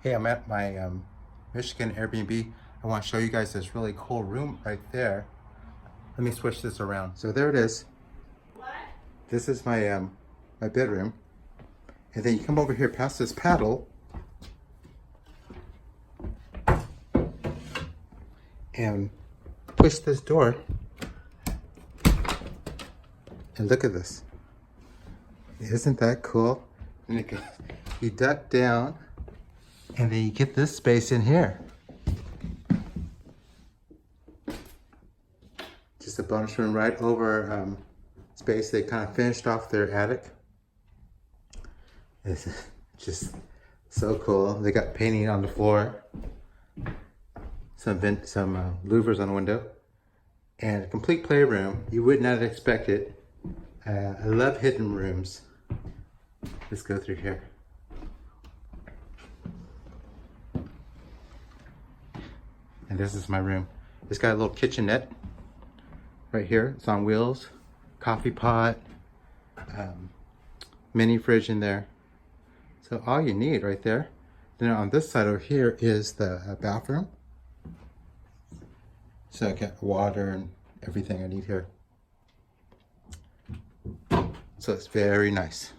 Hey, I'm at my Michigan Airbnb. I want to show you guys this really cool room right there. Let me switch this around. So there it is. This is my my bedroom. And then you come over here past this paddle and push this door. And look at this. Isn't that cool? And you duck down and then you get this space in here. Just a bonus room right over space. They kind of finished off their attic. It's just so cool. They got painting on the floor, some louvers on the window, and a complete playroom. You would not expect it. I love hidden rooms. Let's go through here. And this is my room. It's got a little kitchenette right here. It's on wheels. Coffee pot. Mini fridge in there. So all you need right there. Then on this side over here is the bathroom. So I got water and everything I need here. So it's very nice.